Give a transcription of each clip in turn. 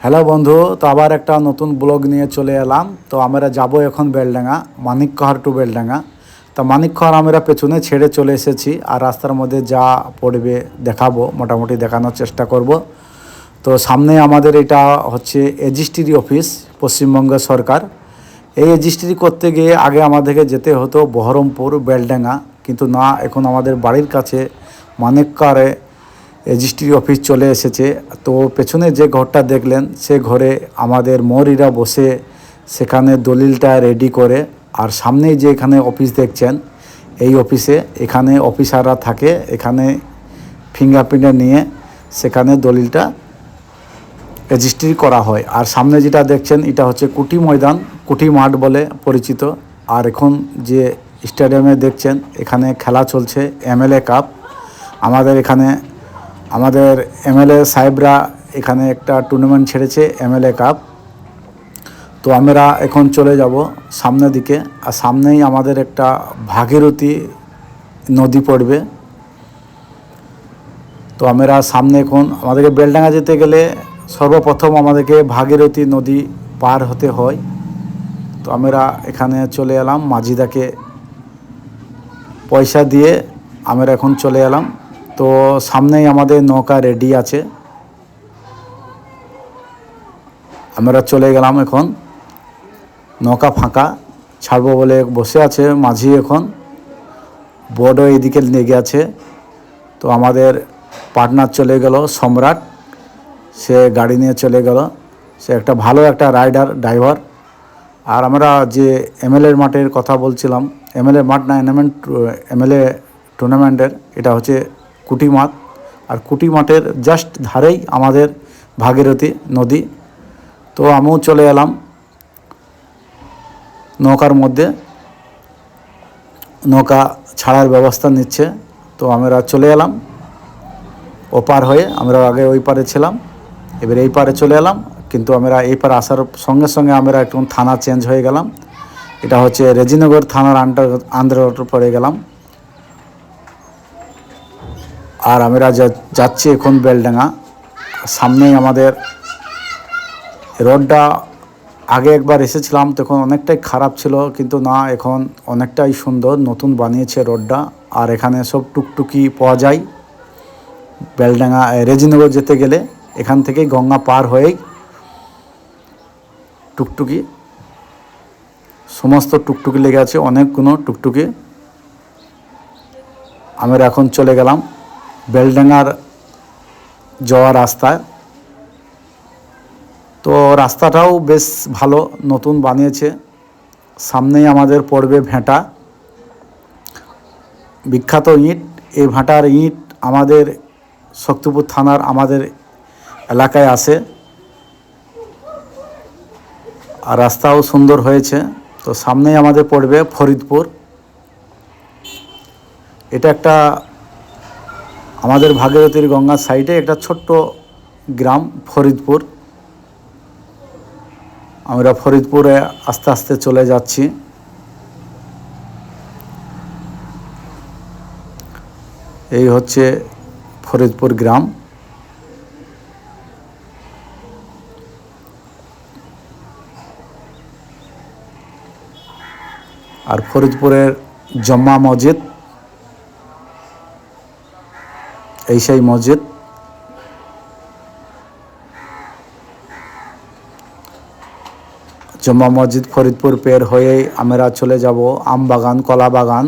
Hello বন্ধু, তো আবার একটা নতুন ব্লগ নিয়ে চলে এলাম। তো আমরা যাব এখন বেলডাঙ্গা, মানিকখর টু বেলডাঙ্গা। তো মানিকখর আমরা পেছনে ছেড়ে চলে এসেছি, আর রাস্তার মধ্যে যা পড়বে দেখাবো, মোটামুটি দেখানোর চেষ্টা করব। তো সামনে আমাদের এটা হচ্ছে রেজিস্ট্রি অফিস, পশ্চিমবঙ্গ সরকার। এই রেজিস্ট্রি করতে গিয়ে আগে আমাদেরকে যেতে হতো বহরমপুর, বেলডাঙ্গা, কিন্তু না, এখন আমাদের বাড়ির কাছে মানিকখরে রেজিস্ট্রি অফিস চলে এসেছে। তো পেছনে যে ঘরটা দেখলেন, সে ঘরে আমাদের মৌরিরা বসে সেখানে দলিলটা রেডি করে। আর সামনেই যে এখানে অফিস দেখছেন, এই অফিসে এখানে অফিসাররা থাকে, এখানে ফিঙ্গারপ্রিন্ট নিয়ে সেখানে দলিলটা রেজিস্ট্রি করা হয়। আর সামনে যেটা দেখছেন, এটা হচ্ছে কুটি ময়দান, কুটি মাঠ বলে পরিচিত। আর এখন যে স্টেডিয়ামে দেখছেন, এখানে খেলা চলছে এমএলএ কাপ। আমাদের এমএলএ সাহেবরা এখানে একটা টুর্নামেন্ট ছেড়েছে, এমএলএ কাপ। তো আমরা এখন চলে যাব সামনের দিকে। আর সামনেই আমাদের একটা ভাগীরথী নদী পড়বে। তো আমরা সামনে এখন আমাদেরকে বেলডাঙ্গা যেতে গেলে সর্বপ্রথম আমাদেরকে ভাগীরথী নদী পার হতে হয়। তো আমরা এখানে চলে এলাম, মাঝিদাকে পয়সা দিয়ে আমরা এখন চলে এলাম। তো সামনেই আমাদের নৌকা রেডি আছে, আমরা চলে গেলাম। এখন নৌকা ফাঁকা, ছাড়বো বলে বসে আছে মাঝি। এখন বোর্ডও এইদিকে লেগে আছে। তো আমাদের পার্টনার চলে গেল সম্রাট, সে গাড়ি নিয়ে চলে গেল। সে একটা ভালো একটা ড্রাইভার। আর আমরা যে এমএলএ মাঠের কথা বলছিলাম, এমএলএ মাঠ না, এমএলএ টুর্নামেন্টের, এটা হচ্ছে কুটি মাঠ। আর কুটি মাঠের জাস্ট ধারেই আমাদের ভাগীরথী নদী। তো আমিও চলে এলাম নৌকার মধ্যে, নৌকা ছাড়ার ব্যবস্থা নিচ্ছে। তো আমরা চলে এলাম ওপার হয়ে। আমরা আগে ওই পারে ছিলাম, এবার এই পারে চলে এলাম। কিন্তু আমরা এই পারে আসার সঙ্গে সঙ্গে আমরা একটু থানা চেঞ্জ হয়ে গেলাম। এটা হচ্ছে রেজিনগর থানার আন্ডার পড়ে গেলাম। আর আমরা যাচ্ছি এখন বেলডাঙ্গা। সামনেই আমাদের রোডটা, আগে একবার এসেছিলাম তখন অনেকটাই খারাপ ছিল, কিন্তু না, এখন অনেকটাই সুন্দর, নতুন বানিয়েছে রোডটা। আর এখানে সব টুকটুকি পাওয়া যায়। বেলডাঙ্গা রেজিনগর যেতে গেলে এখান থেকেই গঙ্গা পার হয়েই টুকটুকি, সমস্ত টুকটুকি লেগে আছে, অনেকগুলো টুকটুকি। আমরা এখন চলে গেলাম বেলডাঙ্গার যাওয়ার রাস্তায়। তো রাস্তাটাও বেশ ভালো, নতুন বানিয়েছে। সামনেই আমাদের পড়বে ভেটা, বিখ্যাত ইট। এই ভাটার ইট আমাদের শক্তিপুর থানার আমাদের এলাকায় আসে। আর রাস্তাও সুন্দর হয়েছে। তো সামনেই আমাদের পড়বে ফরিদপুর। এটা একটা আমাদের ভাগীরথীর গঙ্গার সাইডে একটা ছোট্ট গ্রাম ফরিদপুর। আমরা ফরিদপুরে আস্তে আস্তে চলে যাচ্ছি। এই হচ্ছে ফরিদপুর গ্রাম। আর ফরিদপুরের জম্মা মসজিদ, এই সেই মসজিদ। জম্মা মসজিদ ফরিদপুর পের হয়েই আমরা চলে যাব আম বাগান, কলা বাগান।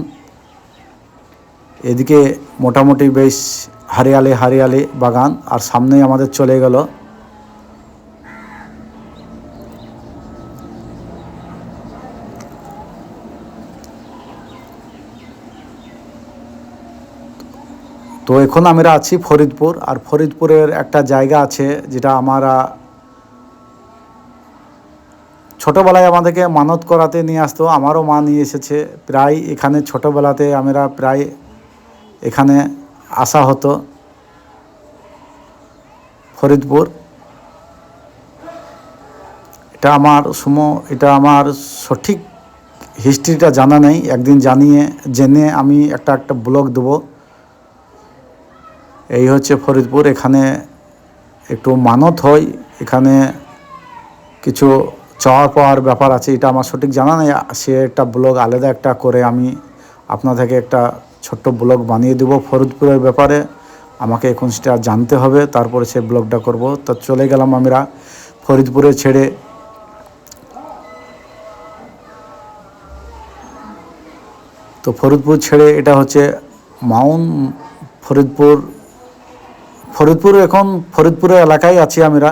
এদিকে মোটামুটি বেশ হারিয়ালি বাগান। আর সামনেই আমাদের চলে গেল তো এখন আমরা আছি ফরিদপুর। আর ফরিদপুরের একটা জায়গা আছে যেটা আমরা ছোটোবেলায় আমাদেরকে মানত করাতে নিয়ে আসতো, আমারও মা নিয়ে এসেছে। প্রায় এখানে ছোটোবেলাতে আমরা প্রায় এখানে আসা হতো ফরিদপুর। এটা আমার সঠিক হিস্ট্রিটা জানা নেই, একদিন জেনে আমি একটা ব্লগ দেবো। এই হচ্ছে ফরিদপুর। এখানে একটু মানত হয়, এখানে কিছু চাওয়ার পাওয়ার ব্যাপার আছে, এটা আমার সঠিক জানা নেই। সে একটা ব্লগ আলাদা একটা করে আমি আপনাদেরকে একটা ছোট্ট ব্লগ বানিয়ে দেবো ফরিদপুরের ব্যাপারে। আমাকে এখন সেটা জানতে হবে, তারপরে সে ব্লগটা করব। তো চলে গেলাম আমরা ফরিদপুরে ছেড়ে। তো ফরিদপুর ছেড়ে এটা হচ্ছে মাউন্ট ফরিদপুর। এখন ফরিদপুরের এলাকায় আছি আমরা।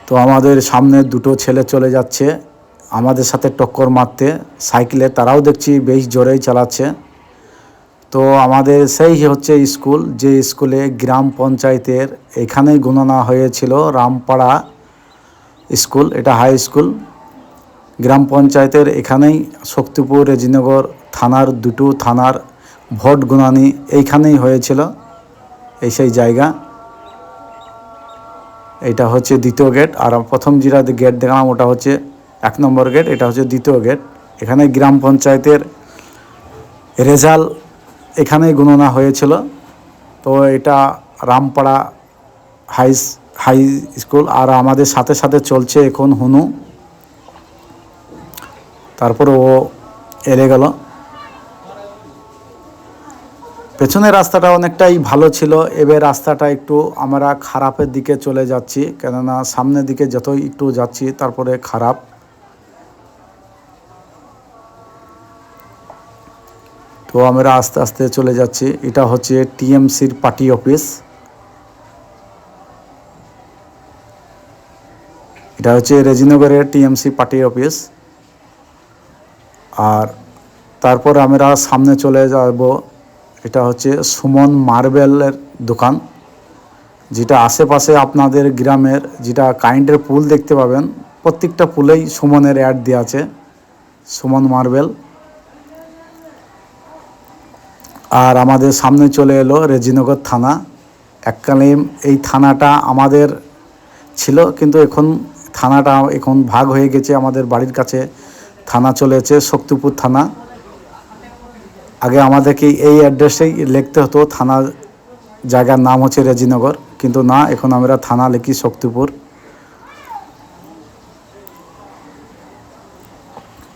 তো আমাদের সামনে দুটো ছেলে চলে যাচ্ছে আমাদের সাথে টক্কর মারতে সাইকেলে, তারাও দেখছি বেশ জোরেই চালাচ্ছে। তো আমাদের সেই হচ্ছে স্কুল, যে স্কুলে গ্রাম পঞ্চায়েতের এখানেই গণনা হয়েছিল, রামপাড়া স্কুল, এটা হাই স্কুল। গ্রাম পঞ্চায়েতের এখানেই শক্তিপুর রেজিনগর থানার দুটো থানার ভোট গণানি এইখানেই হয়েছিল, এই সেই জায়গা। এটা হচ্ছে দ্বিতীয় গেট, আর প্রথম যেটা গেট দেখলাম ওটা হচ্ছে 1 নম্বর গেট, এটা হচ্ছে দ্বিতীয় গেট। এখানে গ্রাম পঞ্চায়েতের রেজাল্ট এখানেই গণনা হয়েছিল। তো এটা রামপাড়া হাই স্কুল। আর আমাদের সাথে সাথে চলছে এখন হুনু, তারপরে ও এড়ে গেল। পেছনের রাস্তাটা অনেকটাই ভালো ছিল, এবার রাস্তাটা একটু আমরা খারাপের দিকে চলে যাচ্ছি, কেননা সামনের দিকে যতই একটু যাচ্ছি তারপরে খারাপ। তো আমরা আস্তে আস্তে চলে যাচ্ছি। এটা হচ্ছে টিএমসির পার্টি অফিস, এটা হচ্ছে রেজিনগরের টিএমসি পার্টি অফিস। আর তারপর আমরা সামনে চলে যাব, এটা হচ্ছে সুমন মার্বেলের দোকান, যেটা আশেপাশে আপনাদের গ্রামের যেটা কারেন্টের পুল দেখতে পাবেন, প্রত্যেকটা পুলেই সুমনের অ্যাড দেওয়া আছে, সুমন মার্বেল। আর আমাদের সামনে চলে এলো রেজিনগর থানা। এককালীন এই থানাটা আমাদের ছিল, কিন্তু এখন থানাটা এখন ভাগ হয়ে গেছে, আমাদের বাড়ির কাছে থানা চলেছে শক্তিপুর থানা। আগে আমাদেরকে এই অ্যাড্রেসেই লিখতে হতো, থানা জায়গার নাম হচ্ছে রেজিনগর, কিন্তু না, এখন আমরা থানা লিখি শক্তিপুর।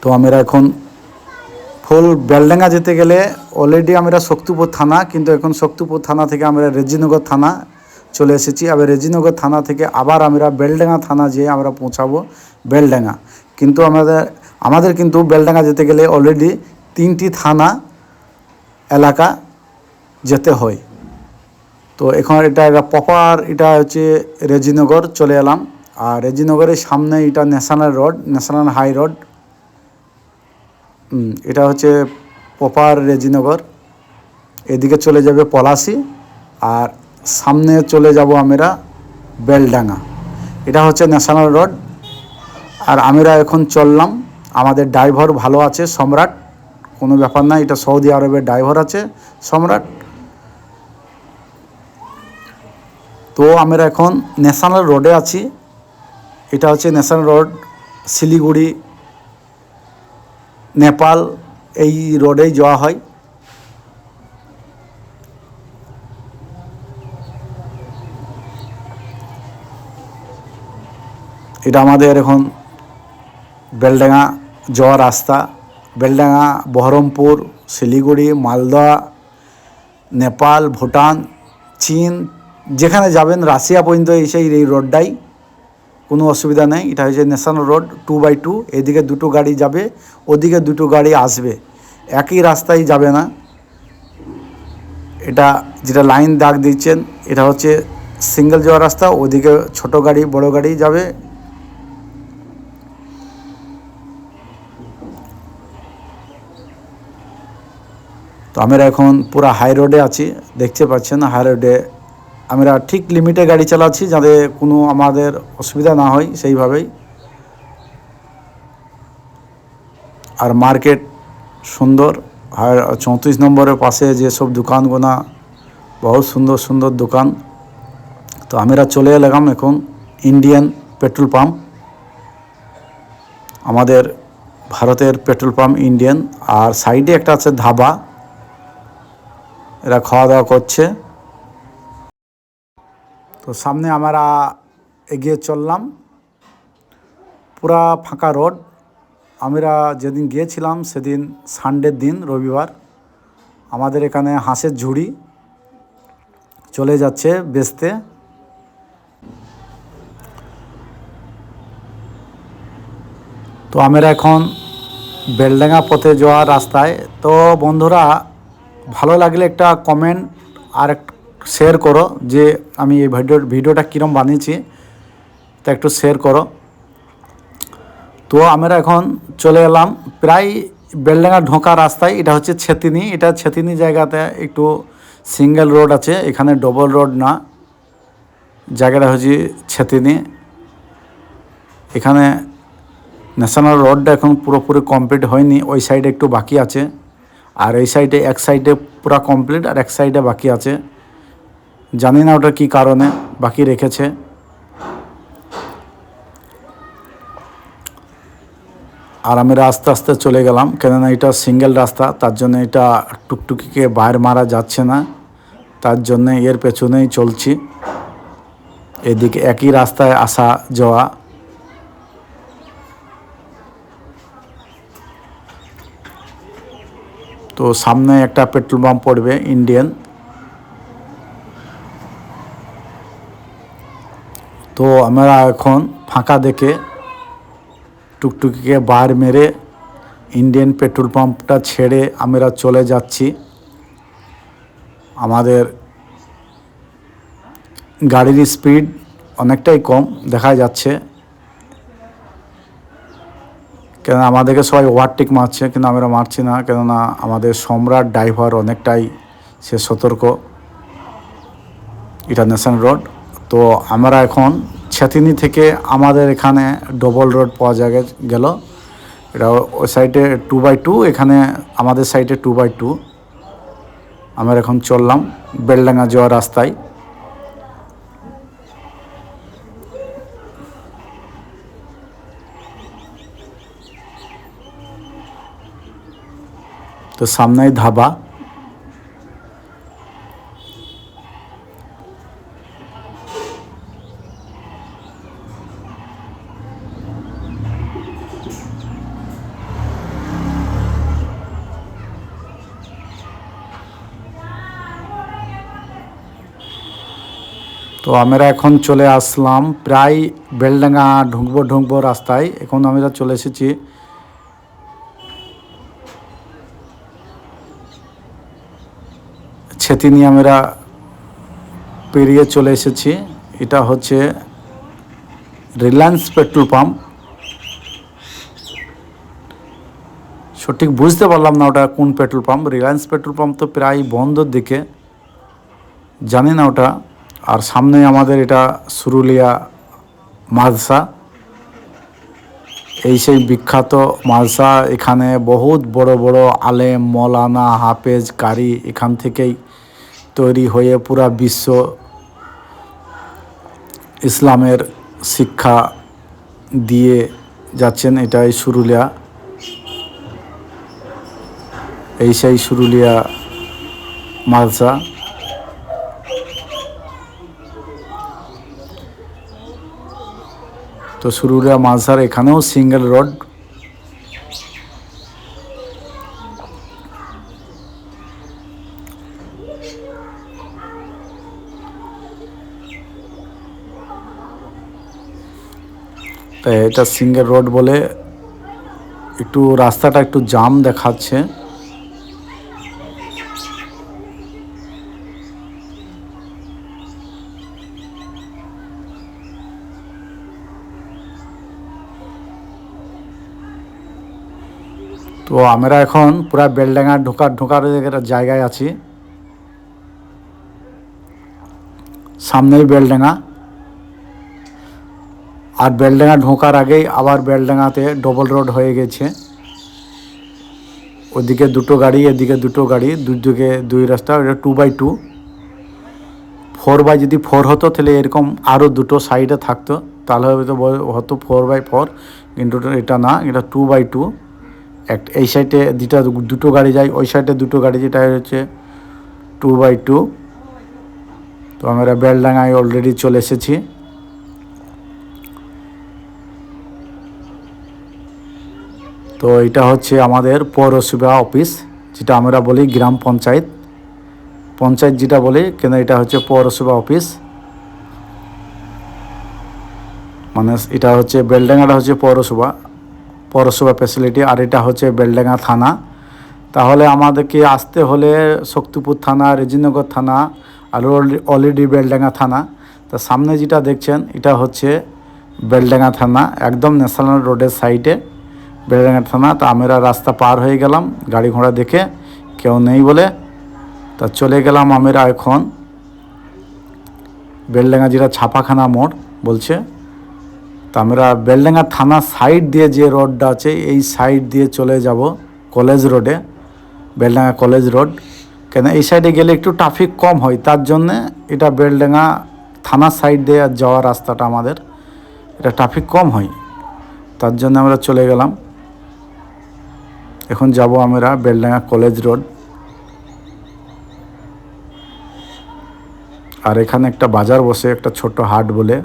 তো আমরা এখন ফুল বেলডাঙ্গা যেতে গেলে অলরেডি আমরা শক্তিপুর থানা, কিন্তু এখন শক্তিপুর থানা থেকে আমরা রেজিনগর থানা চলে এসেছি। আবার রেজিনগর থানা থেকে আবার আমরা বেলডাঙ্গা থানা যেয়ে আমরা পৌঁছাবো বেলডাঙ্গা। কিন্তু আমাদের কিন্তু বেলডাঙ্গা যেতে গেলে অলরেডি 3টি থানা এলাকা যেতে হয়। তো এখন এটা প্রপার এটা হচ্ছে রেজিনগর চলে এলাম। আর রেজিনগরের সামনে এটা national road, national high road, এটা হচ্ছে প্রপার রেজিনগর। এদিকে চলে যাবে পলাশি, আর সামনে চলে যাব আমরা বেলডাঙ্গা, এটা হচ্ছে ন্যাশনাল রোড। আর আমরা এখন চললাম, আমাদের ড্রাইভার ভালো আছে, সম্রাট, কোনো ব্যাপার না, এটা সৌদি আরবের ড্রাইভার আছে সম্রাট। তো আমরা এখন ন্যাশনাল রোডে আছি, এটা হচ্ছে ন্যাশনাল রোড, শিলিগুড়ি নেপাল এই রোডেই যাওয়া হয়। এটা আমাদের এখন বেলডাঙ্গা যাওয়ার রাস্তা। বেলডাঙ্গা, বহরমপুর, শিলিগুড়ি, মালদা, নেপাল, ভুটান, চীন, যেখানে যাবেন রাশিয়া পর্যন্ত এই রোডটাই, কোনো অসুবিধা নেই। এটা হচ্ছে ন্যাশনাল রোড 2x2, এদিকে দুটো গাড়ি যাবে, ওদিকে দুটো গাড়ি আসবে, একই রাস্তায় যাবে না। এটা যেটা লাইন দাগ দিচ্ছেন, এটা হচ্ছে সিঙ্গেল যাওয়ার রাস্তা, ওদিকে ছোট গাড়ি বড় গাড়ি যাবে। তো আমরা এখন পুরো হাই রোডে আছি, দেখতে পাচ্ছেন হাই রোডে আমরা ঠিক লিমিটে গাড়ি চালাচ্ছি, যাতে কোনো আমাদের অসুবিধা না হয় সেইভাবেই। আর মার্কেট সুন্দর, আর 34 নম্বরের পাশে যেসব দোকানগুনা বহুত সুন্দর সুন্দর দোকান। তো আমরা চলে এলাম এখন ইন্ডিয়ান পেট্রোল পাম্প, আমাদের ভারতের পেট্রোল পাম্প ইন্ডিয়ান। আর সাইডে একটা আছে ধাবা, এরা খাওয়া দাওয়া করছে। তো সামনে আমরা এগিয়ে চললাম, পুরা ফাঁকা রোড। আমরা যেদিন গিয়েছিলাম সেদিন সানডের দিন, রবিবার। আমাদের এখানে হাঁসের ঝুড়ি চলে যাচ্ছে বেচতে। তো আমরা এখন বেলডাঙ্গা পথে যাওয়ার রাস্তায়। তো বন্ধুরা, ভালো লাগলে একটা কমেন্ট আর শেয়ার করো যে আমি এই ভিডিওটা কীরকম বানিয়েছি, তা একটু শেয়ার করো। তো আমরা এখন চলে এলাম প্রায় বেলডাঙ্গা ঢোকা রাস্তায়। এটা হচ্ছে ছেতিনি। এটা ছেতিনি জায়গাতে একটু সিঙ্গেল রোড আছে, এখানে ডবল রোড না। জায়গাটা হচ্ছে ছেতিনি। এখানে ন্যাশনাল রোডটা এখন পুরোপুরি কমপ্লিট হয়নি, ওই সাইডে একটু বাকি আছে। আর এই সাইডে এক সাইডে পুরো কমপ্লিট আর এক সাইডে বাকি আছে। জানি না ওটা কী কারণে বাকি রেখেছে। আর আমরা আস্তে আস্তে চলে গেলাম, কেননা এটা সিঙ্গেল রাস্তা, তার জন্য এটা টুকটুকিকে বাইরে মারা যাচ্ছে না, তার জন্য এর পেছনেই চলছি। এদিকে একই রাস্তায় আসা যাওয়া। তো সামনে একটা পেট্রোল পাম্প পড়বে ইন্ডিয়ান। তো আমরা এখন ফাঁকা দেখে টুকটুকিকে বার মেরে ইন্ডিয়ান পেট্রোল পাম্পটা ছেড়ে আমরা চলে যাচ্ছি। আমাদের গাড়ির স্পিড অনেকটাই কম দেখা যাচ্ছে, কেন আমাদেরকে সবাই ওভারটেক মারছে, কিন্তু আমরা মারছি না, কেননা আমাদের সম্রাট ড্রাইভার অনেকটাই সে সতর্ক। এটা ন্যাশনাল রোড। তো আমরা এখন ছেতিনি থেকে আমাদের এখানে ডবল রোড পাওয়া গেল। এটা ওই সাইডে 2x2, এখানে আমাদের সাইডে 2x2। আমরা এখন চললাম বেলডাঙ্গা যাওয়ার রাস্তায়। তো সামনেই ধাবা। তো আমরা এখন চলে আসলাম প্রায় বেলডাঙ্গা ঢুকবো রাস্তায়। এখন আমরা চলে এসেছি ছেতিনি, আমরা পেরিয়ে চলে এসেছি। এটা হচ্ছে রিলায়েন্স পেট্রোল পাম্প। সঠিক বুঝতে পারলাম না ওটা কোন petrol pump. Reliance petrol pump তো প্রায় বন্ধর দিকে, জানি না ওটা। আর সামনে আমাদের এটা সুরুলিয়া মাদ্রাসা, এই সেই বিখ্যাত মাদ্রাসা। এখানে বহুত বড় বড় আলেম, মৌলানা, হাফেজ, কারি এখান থেকেই তৈরি হয়ে পুরা বিশ্ব ইসলামের শিক্ষা দিয়ে যাচ্ছেন। এটাই সুরুলিয়া, এই সেই সুরুলিয়া মাদ্রাসা। তো সুরুলিয়া মাদ্রাসার এখানেও সিঙ্গেল রোড। তো এটা সিঙ্গেল রোড বলে একটু রাস্তাটা একটু জাম দেখাচ্ছে। তো আমরা এখন পুরা বেলডাঙ্গা ঢোকার জায়গায় আছি। সামনেই বেলডাঙ্গা। আর বেলডাঙ্গা ঢোকার আগেই আবার বেলডাঙ্গাতে ডবল রোড হয়ে গেছে। ওদিকে দুটো গাড়ি, এদিকে দুটো গাড়ি, দুদিকে দুই রাস্তা। এটা 2x2। 4x যদি 4 হতো তাহলে এরকম আরও দুটো সাইডে থাকতো, তাহলে হতো 4x4, কিন্তু এটা না, এটা 2x2। এই সাইডে দুটো গাড়ি যায়, ওই সাইডে দুটো গাড়ি, যেটা হচ্ছে 2x2। তো আমরা বেলডাঙ্গায় অলরেডি চলে এসেছি। তো এটা হচ্ছে আমাদের পৌরসভা অফিস, যেটা আমরা বলি গ্রাম পঞ্চায়েত, পঞ্চায়েত যেটা বলি, কিন্তু এটা হচ্ছে পৌরসভা অফিস। মানে এটা হচ্ছে বেলডাঙ্গাটা হচ্ছে পৌরসভা ফ্যাসিলিটি, আর এটা হচ্ছে বেলডাঙ্গা থানা। তাহলে আমাদেরকে আসতে হলে শক্তিপুর থানা, রেজিনগর থানা, আর অলরেডি বেলডাঙ্গা থানা। তো সামনে যেটা দেখছেন এটা হচ্ছে বেলডাঙ্গা থানা, একদম ন্যাশনাল রোডের সাইডে বেলডাঙ্গা থানা। তো আমরা রাস্তা পার হয়ে গেলাম গাড়ি ঘোড়া দেখে, কেউ নেই বলে। তা চলে গেলাম আমরা এখন বেলডাঙ্গা, যেটা ছাপাখানা মোড় বলছে। তো আমরা বেলডাঙ্গা থানা সাইড দিয়ে যে রোডটা আছে, এই সাইড দিয়ে চলে যাব কলেজ রোডে, বেলডাঙ্গা কলেজ রোড। কেন এই সাইডে গেলে একটু ট্রাফিক কম হয়, তার জন্যে এটা বেলডাঙ্গা থানার সাইড দিয়ে যাওয়া রাস্তাটা আমাদের, এটা ট্রাফিক কম হয়, তার জন্য আমরা চলে গেলাম। এখন যাব আমরা বেলডাঙ্গা কলেজ রোড। আর এখানে একটা বাজার বসে, একটা ছোট হাট বলে,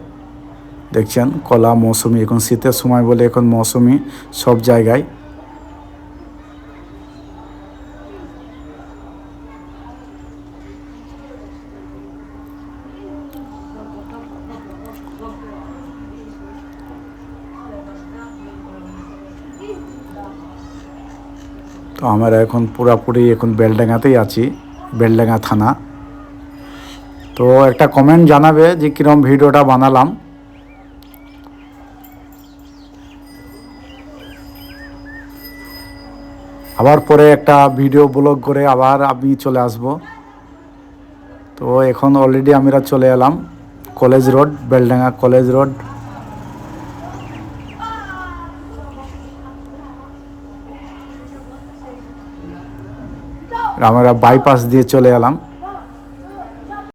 দেখছেন কলা মৌসুমি, এখন শীতের সময় বলে এখন মৌসুমি সব জায়গায়। তো আমরা এখন পুরাপুরি এখন বেলডাঙ্গাতেই আছি, বেলডাঙ্গা থানা। তো একটা কমেন্ট জানাবে যে কীরকম ভিডিওটা বানালাম। আবার পরে একটা ভিডিও ব্লগ করে আবার আমি চলে আসব। তো এখন অলরেডি আমরা চলে এলাম college road, Beldanga college road. আমরা বাইপাস দিয়ে চলে এলাম।